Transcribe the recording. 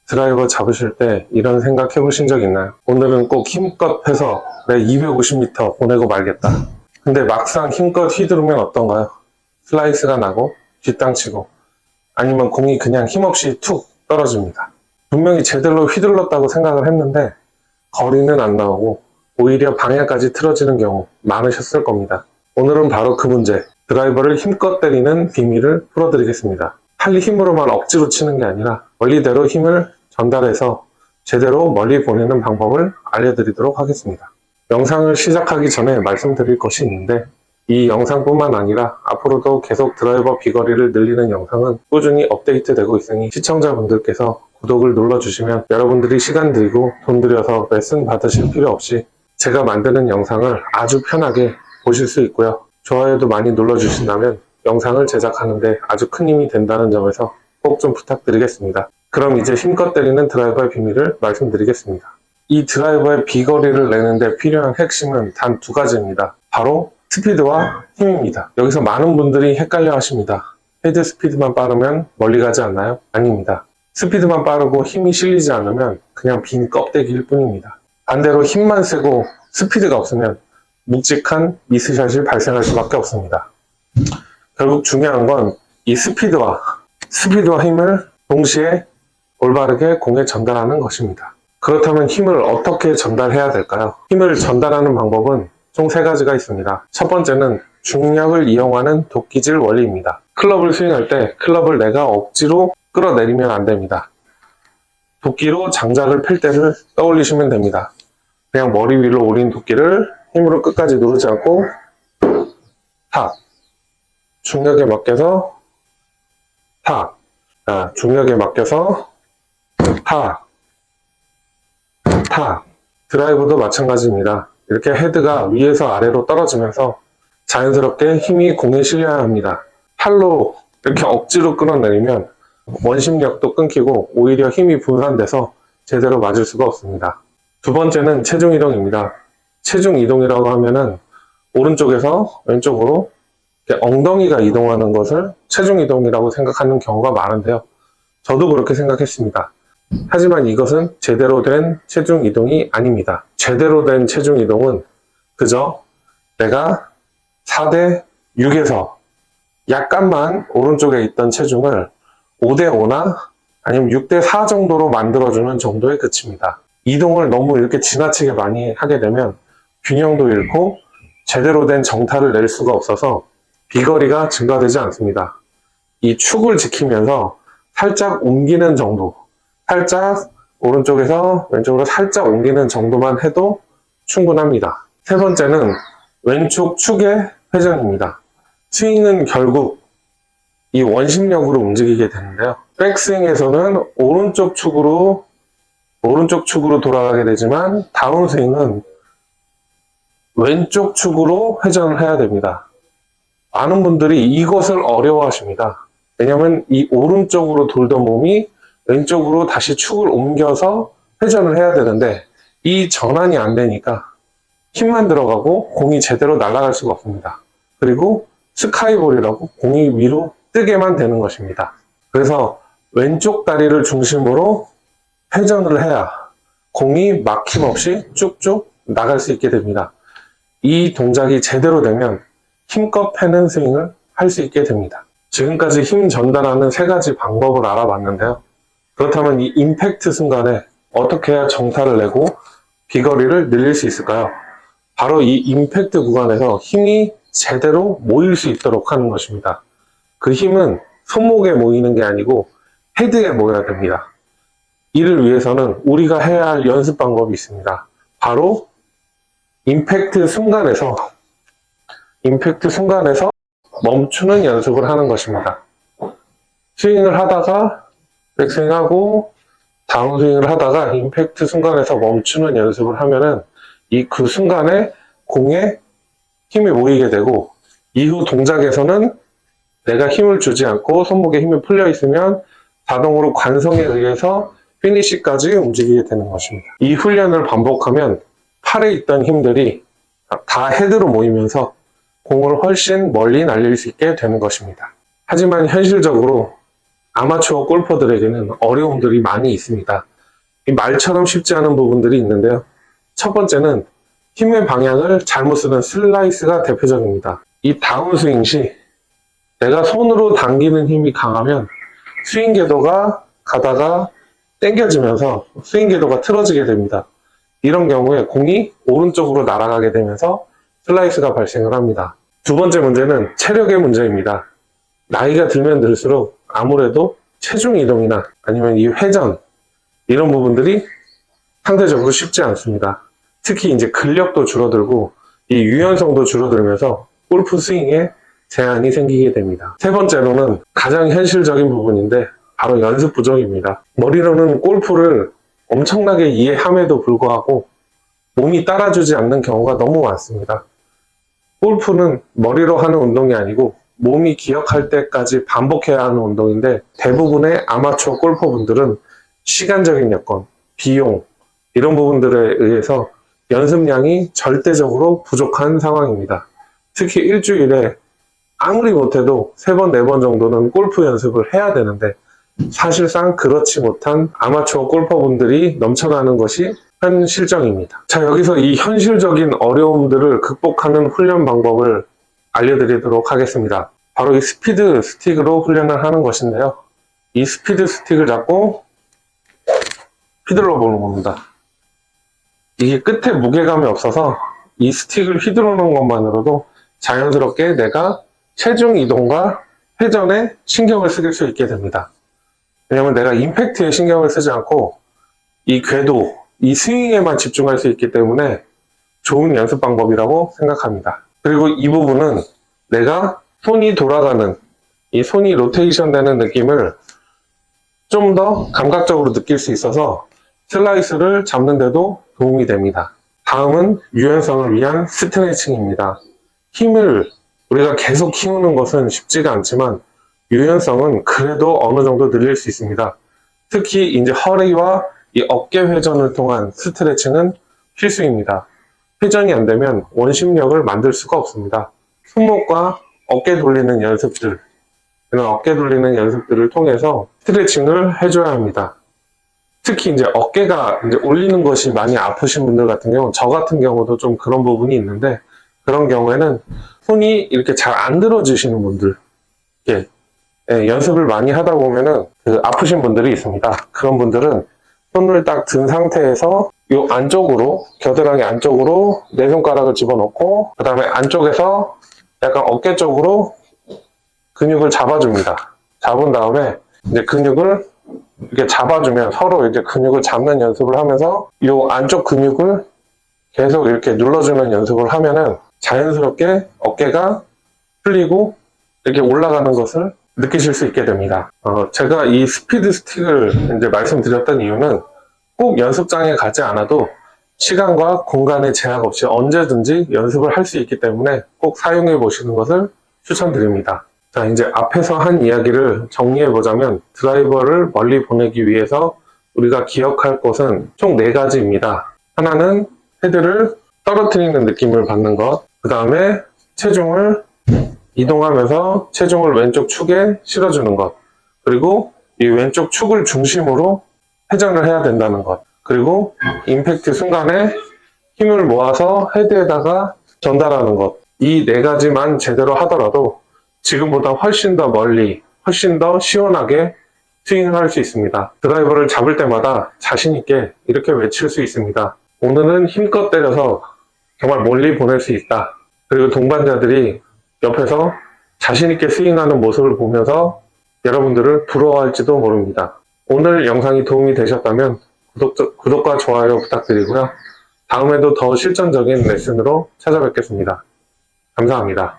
드라이버 잡으실 때 이런 생각 해보신 적 있나요? 오늘은 꼭 힘껏 해서 내 250m 보내고 말겠다. 근데 막상 힘껏 휘두르면 어떤가요? 슬라이스가 나고 뒷땅치고 아니면 공이 그냥 힘없이 툭 떨어집니다. 분명히 제대로 휘둘렀다고 생각을 했는데 거리는 안 나오고 오히려 방향까지 틀어지는 경우 많으셨을 겁니다. 오늘은 바로 그 문제, 드라이버를 힘껏 때리는 비밀을 풀어드리겠습니다. 팔 힘으로만 억지로 치는 게 아니라 원리대로 힘을 전달해서 제대로 멀리 보내는 방법을 알려드리도록 하겠습니다. 영상을 시작하기 전에 말씀드릴 것이 있는데 이 영상뿐만 아니라 앞으로도 계속 드라이버 비거리를 늘리는 영상은 꾸준히 업데이트되고 있으니 시청자분들께서 구독을 눌러주시면 여러분들이 시간 들이고 돈 들여서 레슨 받으실 필요 없이 제가 만드는 영상을 아주 편하게 보실 수 있고요. 좋아요도 많이 눌러주신다면 영상을 제작하는데 아주 큰 힘이 된다는 점에서 꼭 좀 부탁드리겠습니다. 그럼 이제 힘껏 때리는 드라이버의 비밀을 말씀드리겠습니다. 이 드라이버의 비거리를 내는데 필요한 핵심은 단 두 가지입니다. 바로 스피드와 힘입니다. 여기서 많은 분들이 헷갈려 하십니다. 헤드 스피드만 빠르면 멀리 가지 않나요? 아닙니다. 스피드만 빠르고 힘이 실리지 않으면 그냥 빈 껍데기일 뿐입니다. 반대로 힘만 세고 스피드가 없으면 묵직한 미스샷이 발생할 수밖에 없습니다. 결국 중요한 건 이 스피드와 힘을 동시에 올바르게 공에 전달하는 것입니다. 그렇다면 힘을 어떻게 전달해야 될까요? 힘을 전달하는 방법은 총 3가지가 있습니다. 첫 번째는 중력을 이용하는 도끼질 원리입니다. 클럽을 스윙할 때 클럽을 내가 억지로 끌어내리면 안 됩니다. 도끼로 장작을 펼 때를 떠올리시면 됩니다. 그냥 머리 위로 올린 도끼를 힘으로 끝까지 누르지 않고 탁! 중력에 맡겨서 탁! 중력에 맡겨서 탁! 탁! 드라이버도 마찬가지입니다. 이렇게 헤드가 위에서 아래로 떨어지면서 자연스럽게 힘이 공에 실려야 합니다. 팔로 이렇게 억지로 끌어내리면 원심력도 끊기고 오히려 힘이 분산돼서 제대로 맞을 수가 없습니다. 두 번째는 체중 이동입니다. 체중 이동이라고 하면은 오른쪽에서 왼쪽으로 이렇게 엉덩이가 이동하는 것을 체중 이동이라고 생각하는 경우가 많은데요. 저도 그렇게 생각했습니다. 하지만 이것은 제대로 된 체중 이동이 아닙니다. 제대로 된 체중 이동은 그저 내가 4대 6에서 약간만 오른쪽에 있던 체중을 5대 5나 아니면 6대 4 정도로 만들어주는 정도에 그칩니다. 이동을 너무 이렇게 지나치게 많이 하게 되면 균형도 잃고 제대로 된 정타를 낼 수가 없어서 비거리가 증가되지 않습니다. 이 축을 지키면서 살짝 옮기는 정도, 살짝 오른쪽에서 왼쪽으로 살짝 옮기는 정도만 해도 충분합니다. 세 번째는 왼쪽 축의 회전입니다. 스윙은 결국 이 원심력으로 움직이게 되는데요. 백스윙에서는 오른쪽 축으로 돌아가게 되지만 다운스윙은 왼쪽 축으로 회전을 해야 됩니다. 많은 분들이 이것을 어려워하십니다. 왜냐하면 이 오른쪽으로 돌던 몸이 왼쪽으로 다시 축을 옮겨서 회전을 해야 되는데 이 전환이 안 되니까 힘만 들어가고 공이 제대로 날아갈 수가 없습니다. 그리고 스카이볼이라고 공이 위로 뜨게만 되는 것입니다. 그래서 왼쪽 다리를 중심으로 회전을 해야 공이 막힘없이 쭉쭉 나갈 수 있게 됩니다. 이 동작이 제대로 되면 힘껏 패는 스윙을 할 수 있게 됩니다. 지금까지 힘 전달하는 3가지 방법을 알아봤는데요. 그렇다면 이 임팩트 순간에 어떻게 해야 정타를 내고 비거리를 늘릴 수 있을까요? 바로 이 임팩트 구간에서 힘이 제대로 모일 수 있도록 하는 것입니다. 그 힘은 손목에 모이는 게 아니고 헤드에 모여야 됩니다. 이를 위해서는 우리가 해야 할 연습 방법이 있습니다. 바로 임팩트 순간에서 멈추는 연습을 하는 것입니다. 스윙을 하다가 백스윙하고 다운스윙을 하다가 임팩트 순간에서 멈추는 연습을 하면은 그 순간에 공에 힘이 모이게 되고 이후 동작에서는 내가 힘을 주지 않고 손목에 힘이 풀려 있으면 자동으로 관성에 의해서 피니시까지 움직이게 되는 것입니다. 이 훈련을 반복하면 팔에 있던 힘들이 다 헤드로 모이면서 공을 훨씬 멀리 날릴 수 있게 되는 것입니다. 하지만 현실적으로 아마추어 골퍼들에게는 어려움들이 많이 있습니다. 이 말처럼 쉽지 않은 부분들이 있는데요. 첫 번째는 힘의 방향을 잘못 쓰는 슬라이스가 대표적입니다. 이 다운스윙 시 내가 손으로 당기는 힘이 강하면 스윙 궤도가 가다가 당겨지면서 스윙 궤도가 틀어지게 됩니다. 이런 경우에 공이 오른쪽으로 날아가게 되면서 슬라이스가 발생을 합니다. 두 번째 문제는 체력의 문제입니다. 나이가 들면 들수록 아무래도 체중 이동이나 아니면 이 회전 이런 부분들이 상대적으로 쉽지 않습니다. 특히 이제 근력도 줄어들고 이 유연성도 줄어들면서 골프 스윙에 제한이 생기게 됩니다. 세 번째로는 가장 현실적인 부분인데 바로 연습 부족입니다. 머리로는 골프를 엄청나게 이해함에도 불구하고 몸이 따라주지 않는 경우가 너무 많습니다. 골프는 머리로 하는 운동이 아니고 몸이 기억할 때까지 반복해야 하는 운동인데 대부분의 아마추어 골퍼분들은 시간적인 여건, 비용 이런 부분들에 의해서 연습량이 절대적으로 부족한 상황입니다. 특히 일주일에 아무리 못해도 3번, 4번 정도는 골프 연습을 해야 되는데 사실상 그렇지 못한 아마추어 골퍼분들이 넘쳐나는 것이 현 실정입니다. 자, 여기서 이 현실적인 어려움들을 극복하는 훈련 방법을 알려드리도록 하겠습니다. 바로 이 스피드 스틱으로 훈련을 하는 것인데요. 이 스피드 스틱을 잡고 휘둘러 보는 겁니다. 이게 끝에 무게감이 없어서 이 스틱을 휘두르는 것만으로도 자연스럽게 내가 체중 이동과 회전에 신경을 쓸 수 있게 됩니다. 왜냐면 내가 임팩트에 신경을 쓰지 않고 이 궤도, 이 스윙에만 집중할 수 있기 때문에 좋은 연습 방법이라고 생각합니다. 그리고 이 부분은 내가 손이 돌아가는, 이 손이 로테이션 되는 느낌을 좀 더 감각적으로 느낄 수 있어서 슬라이스를 잡는 데도 도움이 됩니다. 다음은 유연성을 위한 스트레칭입니다. 힘을 우리가 계속 키우는 것은 쉽지가 않지만 유연성은 그래도 어느 정도 늘릴 수 있습니다. 특히 이제 허리와 이 어깨 회전을 통한 스트레칭은 필수입니다. 회전이 안 되면 원심력을 만들 수가 없습니다. 손목과 어깨 돌리는 연습들, 이런 어깨 돌리는 연습들을 통해서 스트레칭을 해줘야 합니다. 특히 이제 어깨가 이제 올리는 것이 많이 아프신 분들 같은 경우, 저 같은 경우도 좀 그런 부분이 있는데, 그런 경우에는 손이 이렇게 잘 안 들어지시는 분들, 연습을 많이 하다 보면은 아프신 분들이 있습니다. 그런 분들은 손을 딱 든 상태에서 요 안쪽으로, 겨드랑이 안쪽으로 네 손가락을 집어넣고, 그 다음에 안쪽에서 약간 어깨 쪽으로 근육을 잡아줍니다. 잡은 다음에 이제 근육을 이렇게 잡아주면 서로 이제 근육을 잡는 연습을 하면서 이 안쪽 근육을 계속 이렇게 눌러주는 연습을 하면은 자연스럽게 어깨가 풀리고 이렇게 올라가는 것을 느끼실 수 있게 됩니다. 제가 이 스피드 스틱을 이제 말씀드렸던 이유는 꼭 연습장에 가지 않아도 시간과 공간의 제약 없이 언제든지 연습을 할 수 있기 때문에 꼭 사용해 보시는 것을 추천드립니다. 자, 이제 앞에서 한 이야기를 정리해 보자면 드라이버를 멀리 보내기 위해서 우리가 기억할 것은 총 4가지입니다. 하나는 헤드를 떨어뜨리는 느낌을 받는 것, 그 다음에 체중을 이동하면서 체중을 왼쪽 축에 실어주는 것, 그리고 이 왼쪽 축을 중심으로 회전을 해야 된다는 것, 그리고 임팩트 순간에 힘을 모아서 헤드에다가 전달하는 것, 이 4가지만 제대로 하더라도 지금보다 훨씬 더 멀리, 훨씬 더 시원하게 스윙을 할 수 있습니다. 드라이버를 잡을 때마다 자신 있게 이렇게 외칠 수 있습니다. 오늘은 힘껏 때려서 정말 멀리 보낼 수 있다. 그리고 동반자들이 옆에서 자신 있게 스윙하는 모습을 보면서 여러분들을 부러워할지도 모릅니다. 오늘 영상이 도움이 되셨다면 구독과 좋아요 부탁드리고요. 다음에도 더 실전적인 레슨으로 찾아뵙겠습니다. 감사합니다.